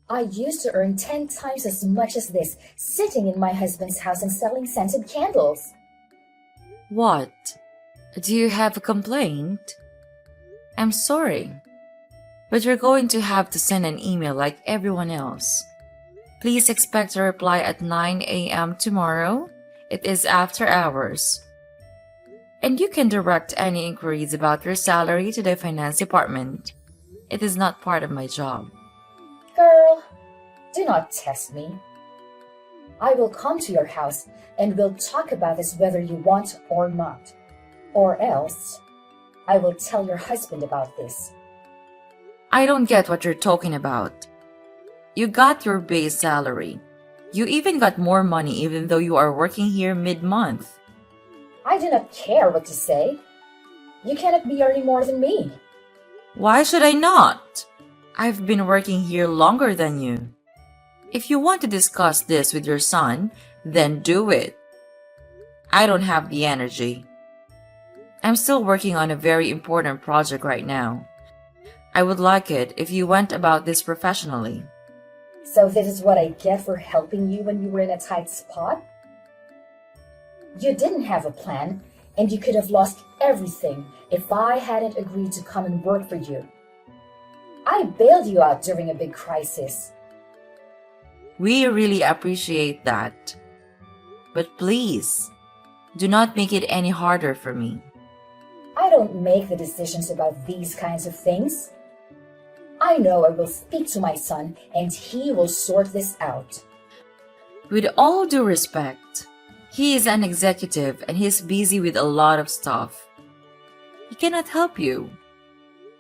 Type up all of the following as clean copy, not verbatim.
I used to earn 10 times as much as this sitting in my husband's house and selling scented candles. What? Do you have a complaint? I'm sorry, but you're going to have to send an email like everyone else. Please expect a reply at 9 a.m. tomorrow. It is after hours. And you can direct any inquiries about your salary to the finance department. It is not part of my job. Girl, do not test me. I will come to your house and we'll talk about this whether you want or not. Or else, I will tell your husband about this. I don't get what you're talking about. You got your base salary. You even got more money even though you are working here mid-month. I do not care what to say. You cannot be earning more than me. Why should I not? I've been working here longer than you. If you want to discuss this with your son, then do it. I don't have the energy. I'm still working on a very important project right now. I would like it if you went about this professionally. So this is what I get for helping you when you were in a tight spot? You didn't have a plan, and you could have lost everything if I hadn't agreed to come and work for you. I bailed you out during a big crisis. We really appreciate that. But please, do not make it any harder for me. I don't make the decisions about these kinds of things. I know I will speak to my son and he will sort this out. With all due respect, he is an executive and he's busy with a lot of stuff. He cannot help you.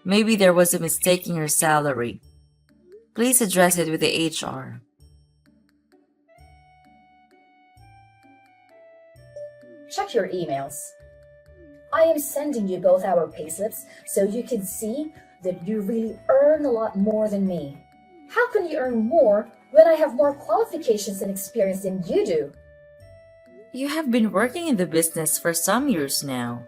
Maybe there was a mistake in your salary. Please address it with the HR. Check your emails. I am sending you both our payslips so you can see that you really earn a lot more than me. How can you earn more when I have more qualifications and experience than you do? You have been working in the business for some years now.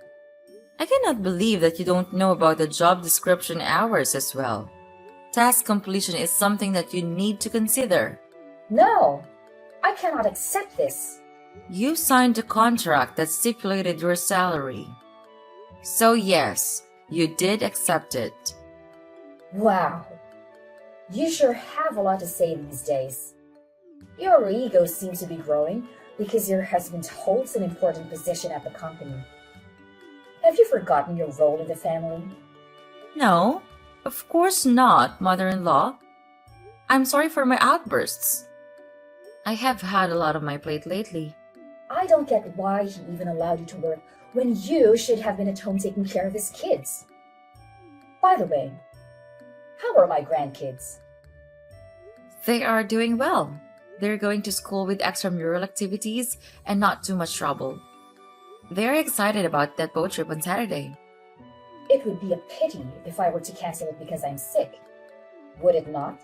I cannot believe that you don't know about the job description hours as well. Task completion is something that you need to consider. No, I cannot accept this. You signed a contract that stipulated your salary. So yes, you did accept it. Wow, you sure have a lot to say these days. Your ego seems to be growing because your husband holds an important position at the company. Have you forgotten your role in the family? No, of course not, mother-in-law. I'm sorry for my outbursts. I have had a lot on my plate lately. I don't get why he even allowed you to work when you should have been at home taking care of his kids. By the way, how are my grandkids? They are doing well. They're going to school with extramural activities and not too much trouble. They're excited about that boat trip on Saturday. It would be a pity if I were to cancel it because I'm sick. Would it not?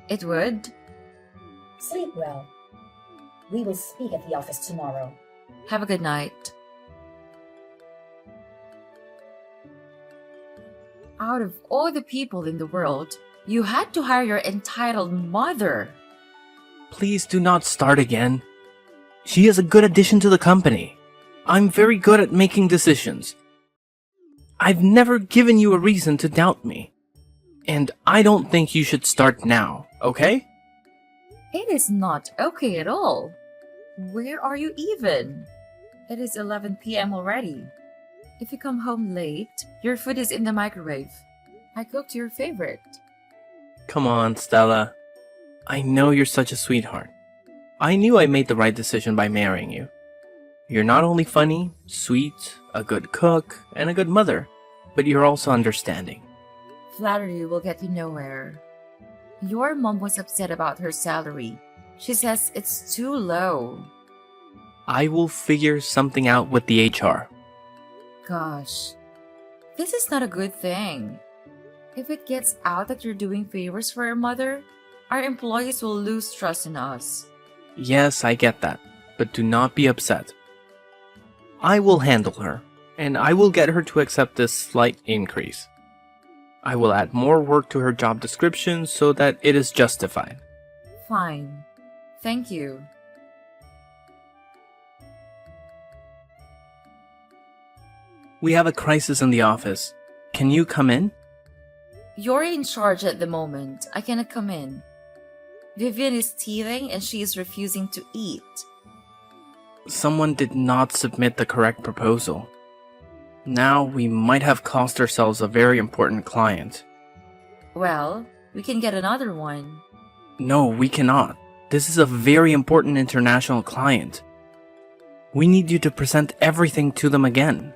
It would. Sleep well. We will speak at the office tomorrow. Have a good night. Out of all the people in the world, you had to hire your entitled mother. Please do not start again. She is a good addition to the company. I'm very good at making decisions. I've never given you a reason to doubt me. And I don't think you should start now, okay? It is not okay at all. Where are you even? It is 11 p.m. already. If you come home late, your food is in the microwave. I cooked your favorite. Come on, Stella. I know you're such a sweetheart. I knew I made the right decision by marrying you. You're not only funny, sweet, a good cook, and a good mother, but you're also understanding. Flattery will get you nowhere. Your mom was upset about her salary. She says it's too low. I will figure something out with the HR. Gosh, this is not a good thing. If it gets out that you're doing favors for your mother, our employees will lose trust in us. Yes, I get that, but do not be upset. I will handle her, and I will get her to accept this slight increase. I will add more work to her job description so that it is justified. Fine. Thank you. We have a crisis in the office. Can you come in? You're in charge at the moment. I cannot come in. Vivian is teething and she is refusing to eat. Someone did not submit the correct proposal. Now we might have cost ourselves a very important client. Well, we can get another one. No, we cannot. This is a very important international client. We need you to present everything to them again.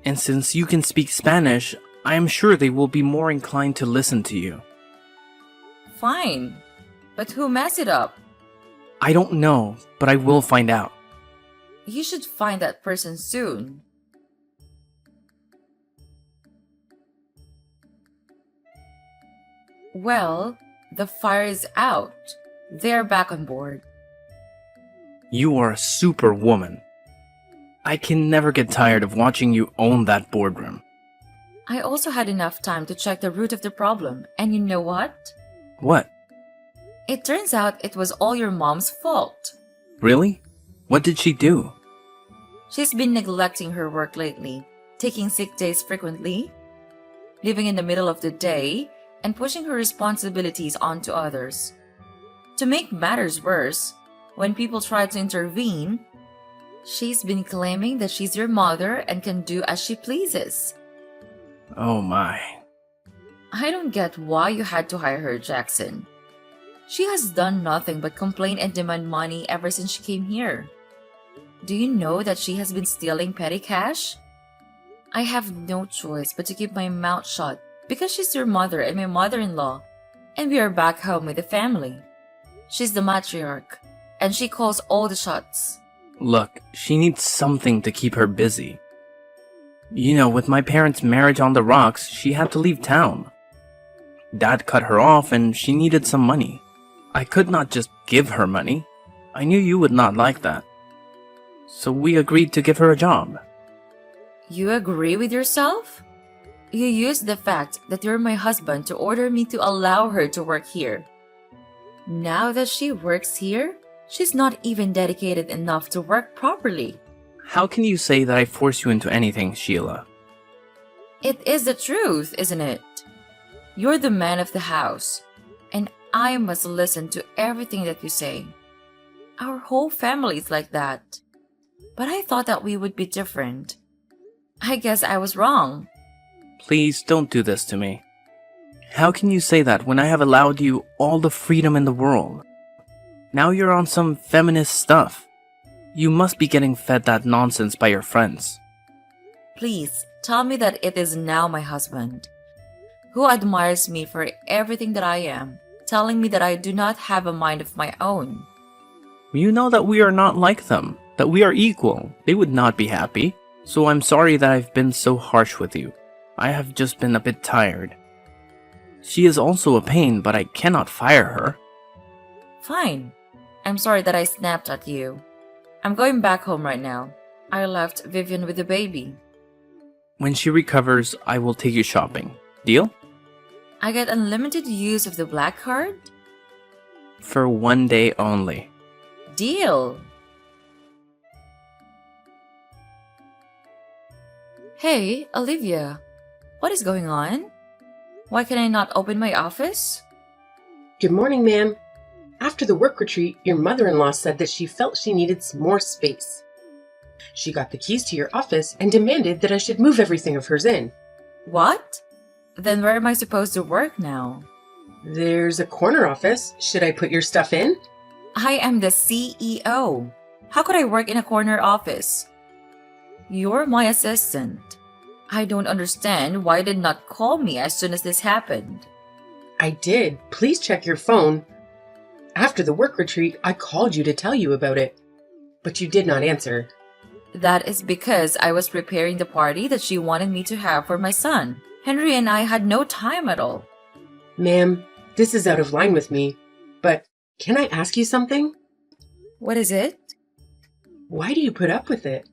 And since you can speak Spanish, I am sure they will be more inclined to listen to you. Fine. But who messed it up? I don't know, but I will find out. You should find that person soon. Well, the fire is out. They're back on board. You are a superwoman. I can never get tired of watching you own that boardroom. I also had enough time to check the root of the problem, and you know what? What? It turns out it was all your mom's fault. Really? What did she do? She's been neglecting her work lately, taking sick days frequently, living in the middle of the day, and pushing her responsibilities onto others. To make matters worse, when people try to intervene, she's been claiming that she's your mother and can do as she pleases. Oh my. I don't get why you had to hire her, Jackson. She has done nothing but complain and demand money ever since she came here. Do you know that she has been stealing petty cash? I have no choice but to keep my mouth shut because she's your mother and my mother-in-law, and we are back home with the family. She's the matriarch, and she calls all the shots. Look, she needs something to keep her busy. You know, with my parents' marriage on the rocks, she had to leave town. Dad cut her off and she needed some money. I could not just give her money. I knew you would not like that. So we agreed to give her a job. You agree with yourself? You used the fact that you're my husband to order me to allow her to work here. Now that she works here, she's not even dedicated enough to work properly. How can you say that I force you into anything, Sheila? It is the truth, isn't it? You're the man of the house, and I must listen to everything that you say. Our whole family is like that. But I thought that we would be different. I guess I was wrong. Please don't do this to me. How can you say that when I have allowed you all the freedom in the world? Now you're on some feminist stuff. You must be getting fed that nonsense by your friends. Please tell me that it is now my husband, who admires me for everything that I am, telling me that I do not have a mind of my own. You know that we are not like them, that we are equal. They would not be happy. So I'm sorry that I've been so harsh with you. I have just been a bit tired. She is also a pain, but I cannot fire her. Fine. I'm sorry that I snapped at you. I'm going back home right now. I left Vivian with the baby. When she recovers, I will take you shopping. Deal? I get unlimited use of the black card? For 1 day only. Deal! Hey, Olivia. What is going on? Why can I not open my office? Good morning, ma'am. After the work retreat, your mother-in-law said that she felt she needed some more space. She got the keys to your office and demanded that I should move everything of hers in. What? Then where am I supposed to work now? There's a corner office. Should I put your stuff in? I am the CEO. How could I work in a corner office? You're my assistant. I don't understand why you did not call me as soon as this happened. I did. Please check your phone. After the work retreat, I called you to tell you about it, but you did not answer. That is because I was preparing the party that she wanted me to have for my son. Henry and I had no time at all. Ma'am, this is out of line with me, but can I ask you something? What is it? Why do you put up with it?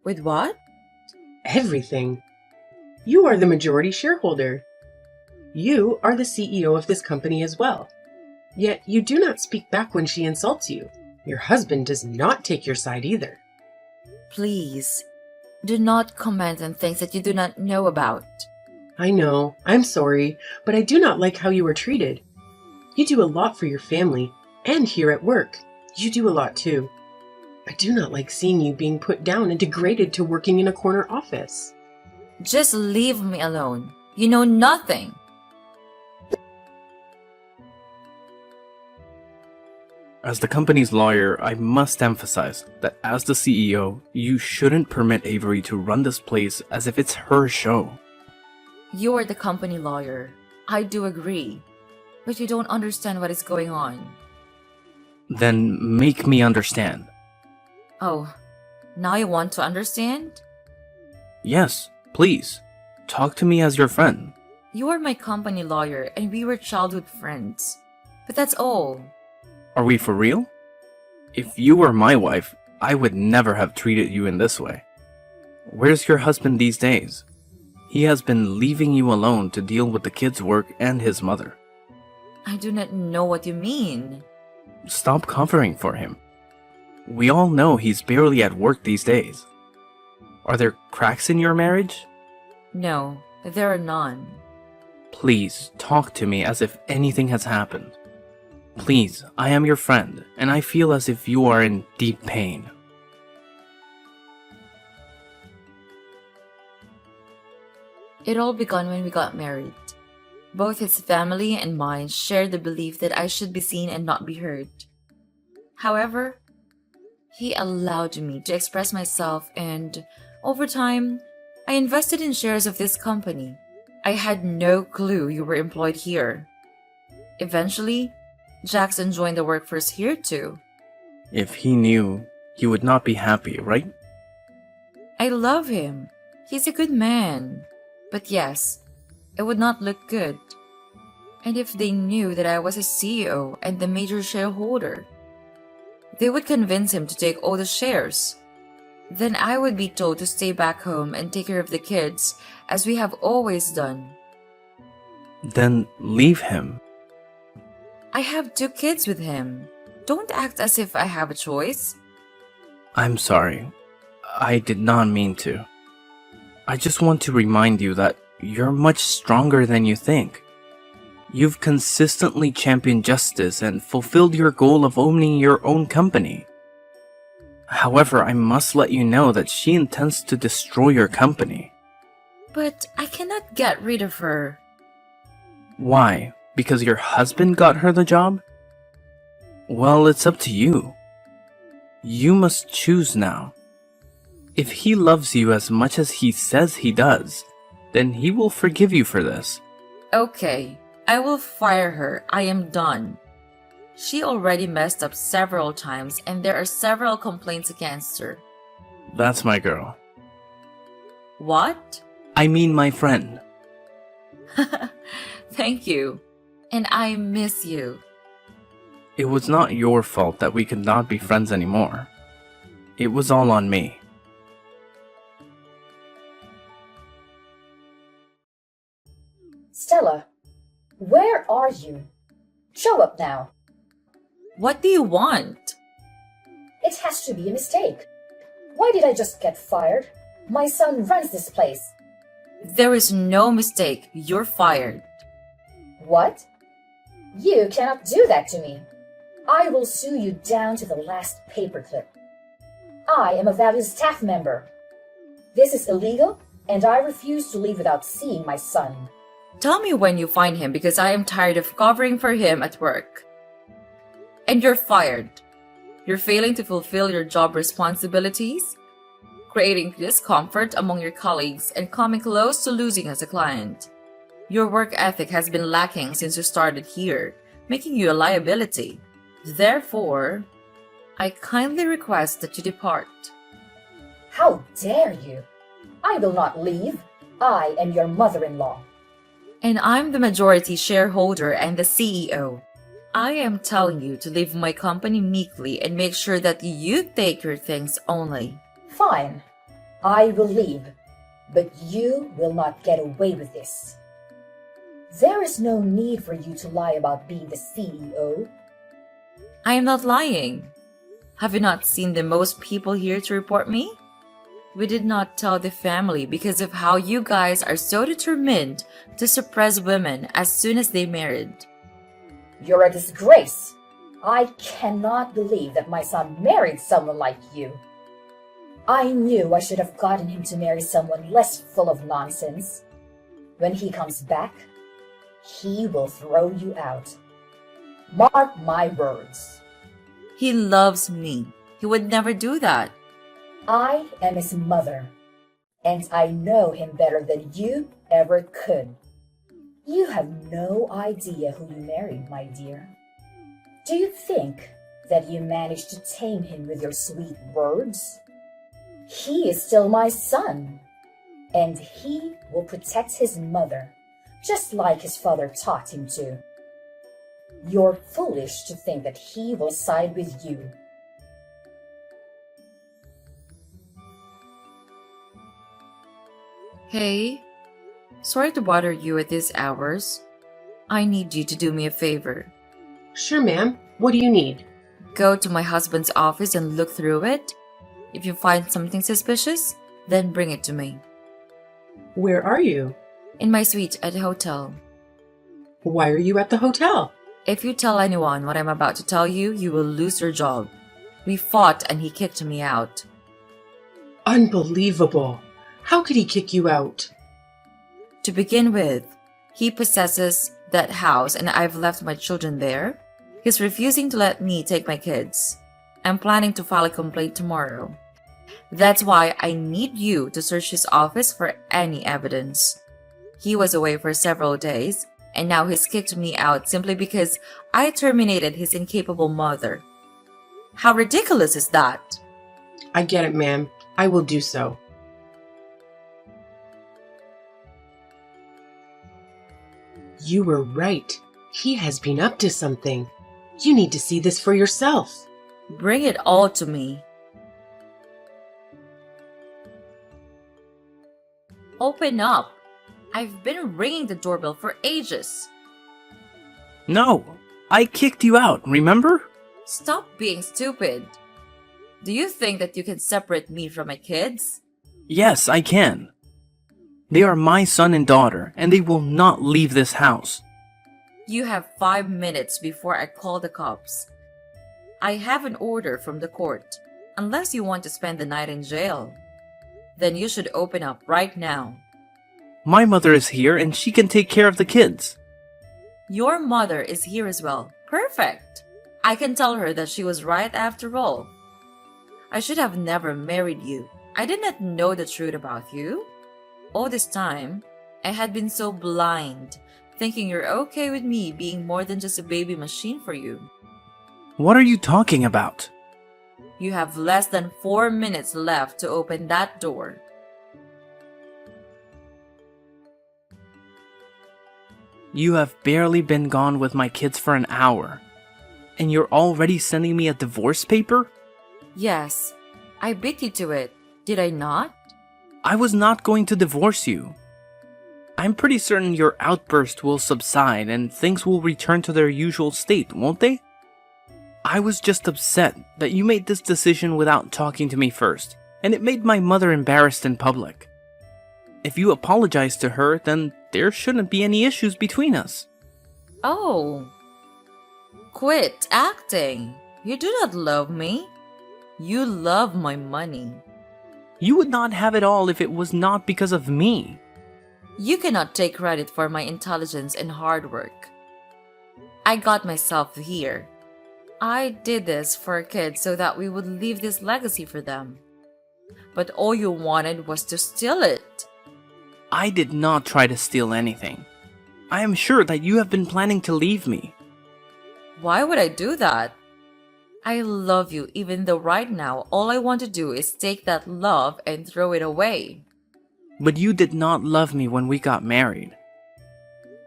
With what? Everything. You are the majority shareholder. You are the CEO of this company as well. Yet you do not speak back when she insults you. Your husband does not take your side either. Please, do not comment on things that you do not know about. I know, I'm sorry, but I do not like how you were treated. You do a lot for your family, and here at work, you do a lot too. I do not like seeing you being put down and degraded to working in a corner office. Just leave me alone. You know nothing. As the company's lawyer, I must emphasize that as the CEO, you shouldn't permit Avery to run this place as if it's her show. You are the company lawyer. I do agree. But you don't understand what is going on. Then make me understand. Oh, now you want to understand? Yes, please. Talk to me as your friend. You are my company lawyer and we were childhood friends. But that's all. Are we for real? If you were my wife, I would never have treated you in this way. Where's your husband these days? He has been leaving you alone to deal with the kids' work and his mother. I do not know what you mean. Stop covering for him. We all know he's barely at work these days. Are there cracks in your marriage? No, there are none. Please talk to me as if anything has happened. Please, I am your friend, and I feel as if you are in deep pain. It all began when we got married. Both his family and mine shared the belief that I should be seen and not be heard. However, he allowed me to express myself and, over time, I invested in shares of this company. I had no clue you were employed here. Eventually, Jackson joined the workforce here too. If he knew, he would not be happy, right? I love him. He's a good man. But yes, it would not look good. And if they knew that I was a CEO and the major shareholder, they would convince him to take all the shares. Then I would be told to stay back home and take care of the kids, as we have always done. Then leave him. I have 2 kids with him. Don't act as if I have a choice. I'm sorry. I did not mean to. I just want to remind you that you're much stronger than you think. You've consistently championed justice and fulfilled your goal of owning your own company. However, I must let you know that she intends to destroy your company. But I cannot get rid of her. Why? Because your husband got her the job? Well, it's up to you. You must choose now. If he loves you as much as he says he does, then he will forgive you for this. Okay, I will fire her. I am done. She already messed up several times and there are several complaints against her. That's my girl. What? I mean my friend. Thank you. And I miss you. It was not your fault that we could not be friends anymore. It was all on me. Stella, where are you? Show up now. What do you want? It has to be a mistake. Why did I just get fired? My son runs this place. There is no mistake. You're fired. What? You cannot do that to me. I will sue you down to the last paperclip. I am a valued staff member. This is illegal, and I refuse to leave without seeing my son. Tell me when you find him because I am tired of covering for him at work. And you're fired. You're failing to fulfill your job responsibilities, creating discomfort among your colleagues, and coming close to losing as a client. Your work ethic has been lacking since you started here, making you a liability. Therefore, I kindly request that you depart. How dare you? I will not leave. I am your mother-in-law. And I'm the majority shareholder and the CEO. I am telling you to leave my company meekly and make sure that you take your things only. Fine. I will leave. But you will not get away with this. There is no need for you to lie about being the CEO. I am not lying. Have you not seen the most people here to report me? We did not tell the family because of how you guys are so determined to suppress women as soon as they married. You're a disgrace. I cannot believe that my son married someone like you. I knew I should have gotten him to marry someone less full of nonsense. When he comes back, he will throw you out. Mark my words. He loves me. He would never do that. I am his mother, and I know him better than you ever could. You have no idea who you married, my dear. Do you think that you managed to tame him with your sweet words? He is still my son, and he will protect his mother, just like his father taught him to. You're foolish to think that he will side with you. Hey, sorry to bother you at these hours. I need you to do me a favor. Sure, ma'am. What do you need? Go to my husband's office and look through it. If you find something suspicious, then bring it to me. Where are you? In my suite at the hotel. Why are you at the hotel? If you tell anyone what I'm about to tell you, you will lose your job. We fought and he kicked me out. Unbelievable. How could he kick you out? To begin with, he possesses that house and I've left my children there. He's refusing to let me take my kids. I'm planning to file a complaint tomorrow. That's why I need you to search his office for any evidence. He was away for several days, and now he's kicked me out simply because I terminated his incapable mother. How ridiculous is that? I get it, ma'am. I will do so. You were right. He has been up to something. You need to see this for yourself. Bring it all to me. Open up. I've been ringing the doorbell for ages. No, I kicked you out, remember? Stop being stupid. Do you think that you can separate me from my kids? Yes, I can. They are my son and daughter, and they will not leave this house. You have 5 minutes before I call the cops. I have an order from the court. Unless you want to spend the night in jail, then you should open up right now. My mother is here and she can take care of the kids. Your mother is here as well. Perfect. I can tell her that she was right after all. I should have never married you. I did not know the truth about you. All this time, I had been so blind, thinking you're okay with me being more than just a baby machine for you. What are you talking about? You have less than 4 minutes left to open that door. You have barely been gone with my kids for an hour, and you're already sending me a divorce paper? Yes, I beat you to it, did I not? I was not going to divorce you. I'm pretty certain your outburst will subside and things will return to their usual state, won't they? I was just upset that you made this decision without talking to me first, and it made my mother embarrassed in public. If you apologize to her, then there shouldn't be any issues between us. Oh. Quit acting. You do not love me. You love my money. You would not have it all if it was not because of me. You cannot take credit for my intelligence and hard work. I got myself here. I did this for our kids so that we would leave this legacy for them. But all you wanted was to steal it. I did not try to steal anything. I am sure that you have been planning to leave me. Why would I do that? I love you even though right now all I want to do is take that love and throw it away. But you did not love me when we got married.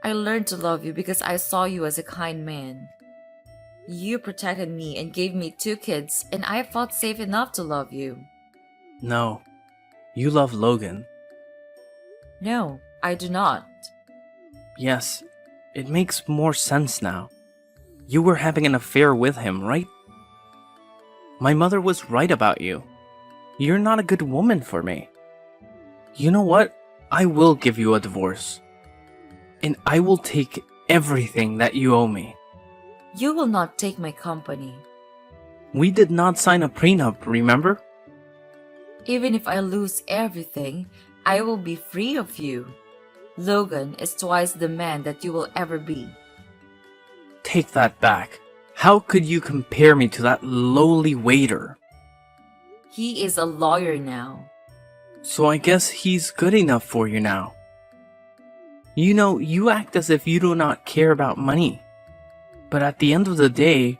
I learned to love you because I saw you as a kind man. You protected me and gave me 2 kids, and I felt safe enough to love you. No, you love Logan. No, I do not. Yes, It makes more sense now. You were having an affair with him, right? My mother was right about you. You're not a good woman for me. You know what? I will give you a divorce. And I will take everything that you owe me. You will not take my company. We did not sign a prenup, remember? Even if I lose everything, I will be free of you. Logan is twice the man that you will ever be. Take that back. How could you compare me to that lowly waiter? He is a lawyer now. So I guess he's good enough for you now. You know, you act as if you do not care about money. But at the end of the day,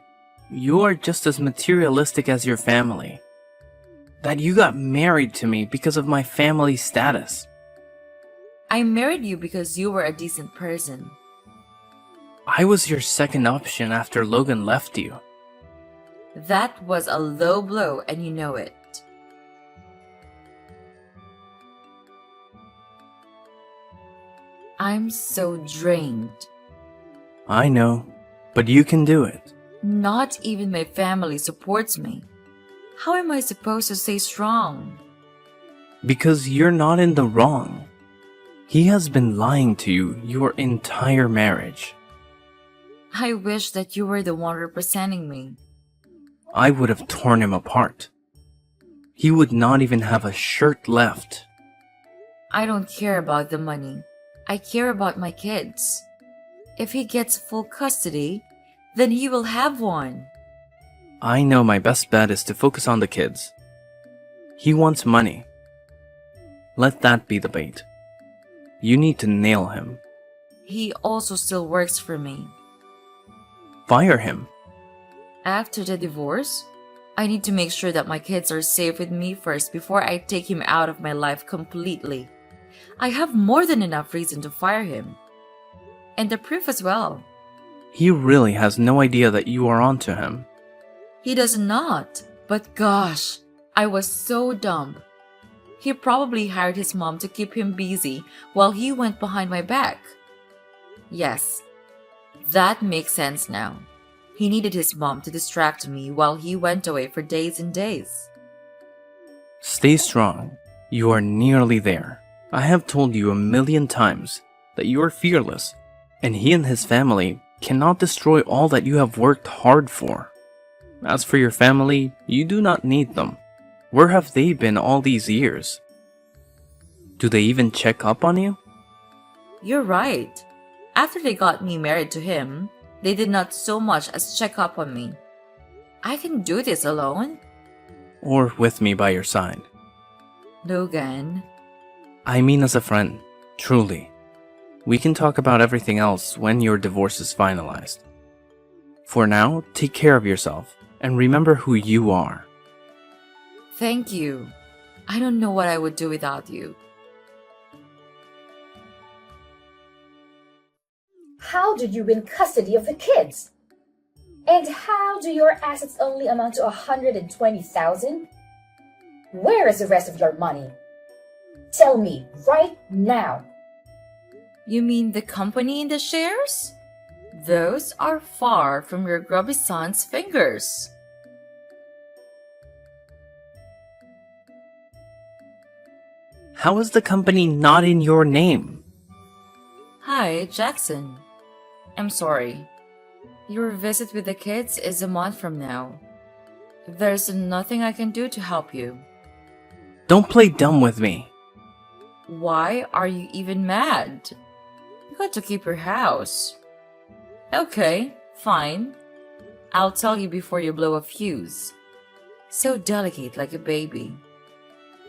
you are just as materialistic as your family. That you got married to me because of my family status. I married you because you were a decent person. I was your second option after Logan left you. That was a low blow and you know it. I'm so drained. I know, but you can do it. Not even my family supports me. How am I supposed to stay strong? Because you're not in the wrong. He has been lying to you your entire marriage. I wish that you were the one representing me. I would have torn him apart. He would not even have a shirt left. I don't care about the money. I care about my kids. If he gets full custody, then he will have one. I know my best bet is to focus on the kids. He wants money. Let that be the bait. You need to nail him. He also still works for me. Fire him. After the divorce, I need to make sure that my kids are safe with me first before I take him out of my life completely. I have more than enough reason to fire him. And the proof as well. He really has no idea that you are onto him. He does not. But gosh, I was so dumb. He probably hired his mom to keep him busy while he went behind my back. Yes, that makes sense now. He needed his mom to distract me while he went away for days and days. Stay strong. You are nearly there. I have told you a million times that you are fearless, and he and his family cannot destroy all that you have worked hard for. As for your family, you do not need them. Where have they been all these years? Do they even check up on you? You're right. After they got me married to him, they did not so much as check up on me. I can do this alone. Or with me by your side? Logan. I mean as a friend, truly. We can talk about everything else when your divorce is finalized. For now, take care of yourself and remember who you are. Thank you. I don't know what I would do without you. How did you win custody of the kids? And how do your assets only amount to 120,000? Where is the rest of your money? Tell me right now. You mean the company and the shares? Those are far from your grubby son's fingers. How is the company not in your name? Hi, Jackson. I'm sorry. Your visit with the kids is a month from now. There's nothing I can do to help you. Don't play dumb with me. Why are you even mad? You got to keep your house. Okay, fine. I'll tell you before you blow a fuse. So delicate like a baby.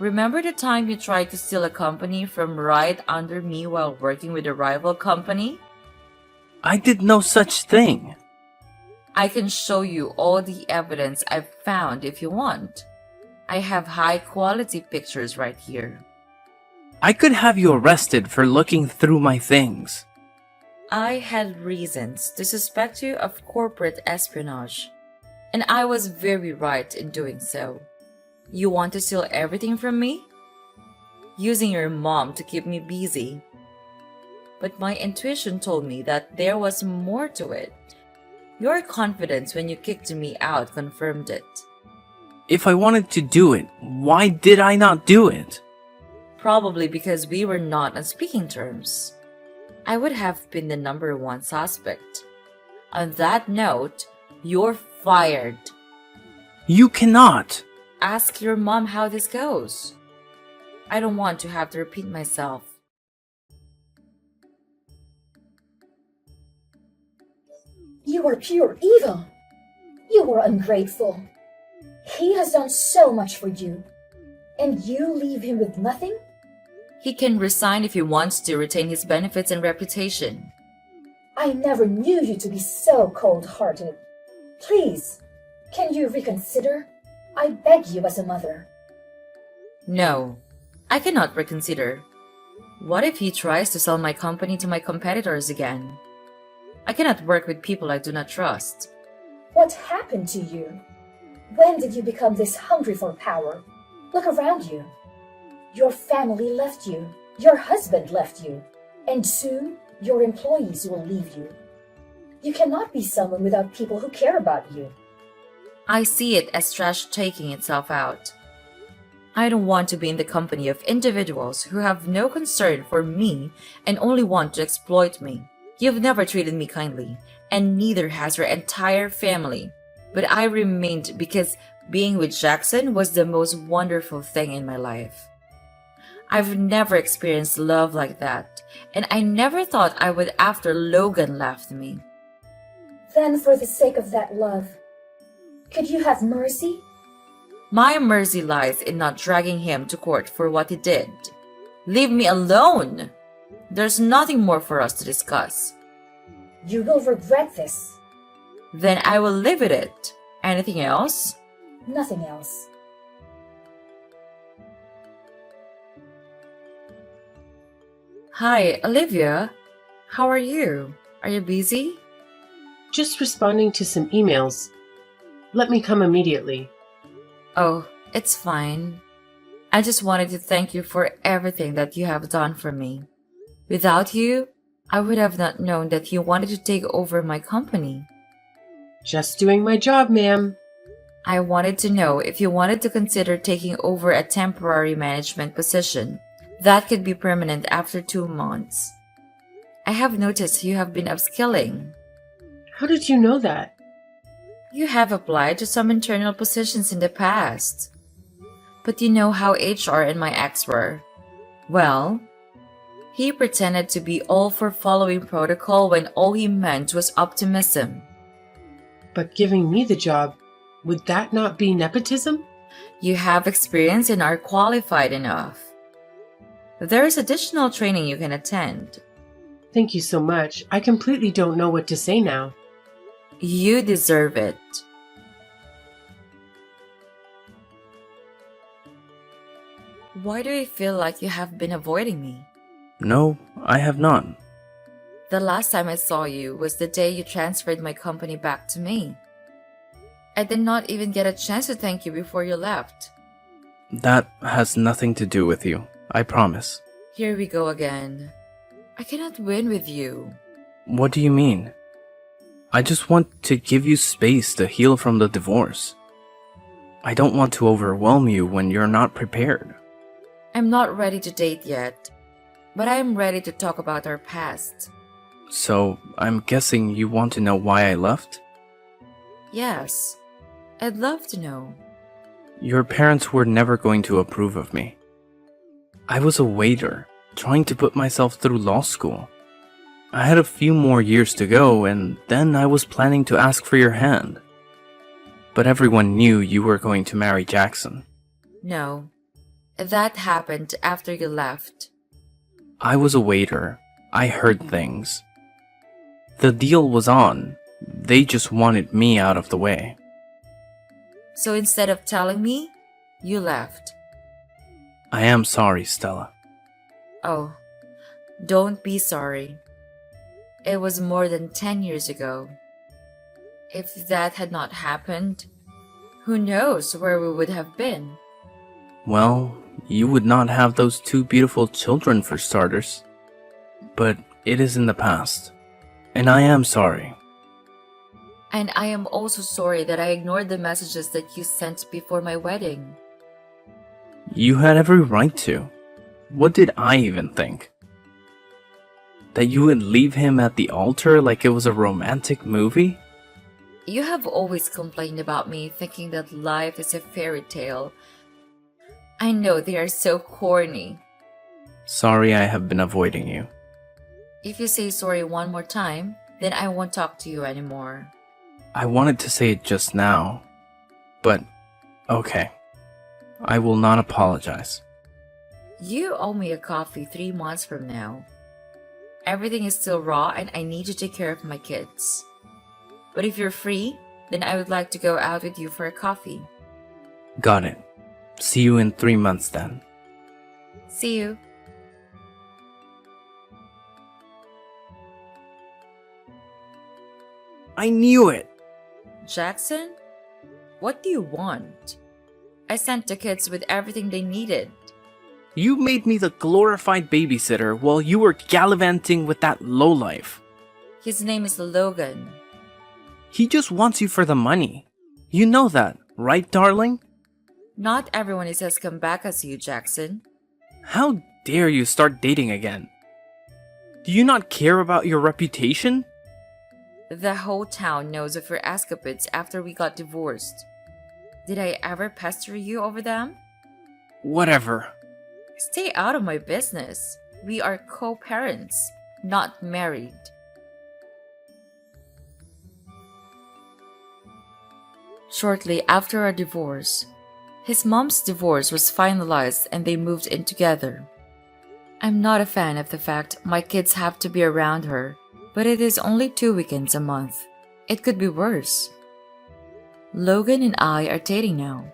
Remember the time you tried to steal a company from right under me while working with a rival company? I did no such thing. I can show you all the evidence I've found if you want. I have high quality pictures right here. I could have you arrested for looking through my things. I had reasons to suspect you of corporate espionage, and I was very right in doing so. You want to steal everything from me? Using your mom to keep me busy. but my intuition told me that there was more to it. Your confidence when you kicked me out confirmed it. If I wanted to do it, why did I not do it? Probably because we were not on speaking terms. I would have been the number one suspect. On that note, you're fired. You cannot! Ask your mom how this goes. I don't want to have to repeat myself. You are pure evil. You are ungrateful. He has done so much for you, and you leave him with nothing? He can resign if he wants to retain his benefits and reputation. I never knew you to be so cold-hearted. Please, can you reconsider? I beg you as a mother. No, I cannot reconsider. What if he tries to sell my company to my competitors again? I cannot work with people I do not trust. What happened to you? When did you become this hungry for power? Look around you. Your family left you. Your husband left you. And soon, your employees will leave you. You cannot be someone without people who care about you. I see it as trash taking itself out. I don't want to be in the company of individuals who have no concern for me and only want to exploit me. You've never treated me kindly, and neither has your entire family. But I remained because being with Jackson was the most wonderful thing in my life. I've never experienced love like that, and I never thought I would after Logan left me. Then for the sake of that love, could you have mercy? My mercy lies in not dragging him to court for what he did. Leave me alone! There's nothing more for us to discuss. You will regret this. Then I will live with it. Anything else? Nothing else. Hi, Olivia. How are you? Are you busy? Just responding to some emails. Let me come immediately. Oh, it's fine. I just wanted to thank you for everything that you have done for me. Without you, I would have not known that you wanted to take over my company. Just doing my job, ma'am. I wanted to know if you wanted to consider taking over a temporary management position that could be permanent after 2 months. I have noticed you have been upskilling. How did you know that? You have applied to some internal positions in the past. But you know how HR and my ex were. Well, he pretended to be all for following protocol when all he meant was optimism. But giving me the job, would that not be nepotism? You have experience and are qualified enough. There is additional training you can attend. Thank you so much. I completely don't know what to say now. You deserve it. Why do I feel like you have been avoiding me? No, I have not. The last time I saw you was the day you transferred my company back to me. I did not even get a chance to thank you before you left. That has nothing to do with you, I promise. Here we go again. I cannot win with you. What do you mean? I just want to give you space to heal from the divorce. I don't want to overwhelm you when you're not prepared. I'm not ready to date yet, but I am ready to talk about our past. So, I'm guessing you want to know why I left? Yes, I'd love to know. Your parents were never going to approve of me. I was a waiter, trying to put myself through law school. I had a few more years to go, and then I was planning to ask for your hand. But everyone knew you were going to marry Jackson. No, that happened after you left. I was a waiter. I heard things. The deal was on. They just wanted me out of the way. So instead of telling me, you left. I am sorry, Stella. Oh, don't be sorry. It was more than 10 years ago. If that had not happened, who knows where we would have been? Well, you would not have those 2 beautiful children for starters. But It is in the past, and I am sorry. And I am also sorry that I ignored the messages that you sent before my wedding. You had every right to. What did I even think? That you would leave him at the altar like it was a romantic movie? You have always complained about me thinking that life is a fairy tale. I know they are so corny. Sorry I have been avoiding you. If you say sorry one more time, then I won't talk to you anymore. I wanted to say it just now, but okay. I will not apologize. You owe me a coffee 3 months from now. Everything is still raw and I need to take care of my kids. But if you're free, then I would like to go out with you for a coffee. Got it. See you in 3 months then. See you. I knew it! Jackson? What do you want? I sent the kids with everything they needed. You made me the glorified babysitter while you were gallivanting with that lowlife. His name is Logan. He just wants you for the money. You know that, right, darling? Not everyone is as come back as you, Jackson. How dare you start dating again? Do you not care about your reputation? The whole town knows of your escapades after we got divorced. Did I ever pester you over them? Whatever. Stay out of my business. We are co-parents, not married. Shortly after our divorce, his mom's divorce was finalized and they moved in together. I'm not a fan of the fact my kids have to be around her, but it is only 2 weekends a month. It could be worse. Logan and I are dating now,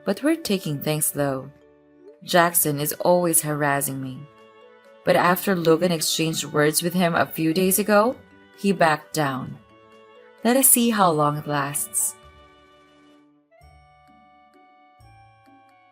but we're taking things slow. Jackson is always harassing me. But after Logan exchanged words with him a few days ago, he backed down. Let us see how long it lasts.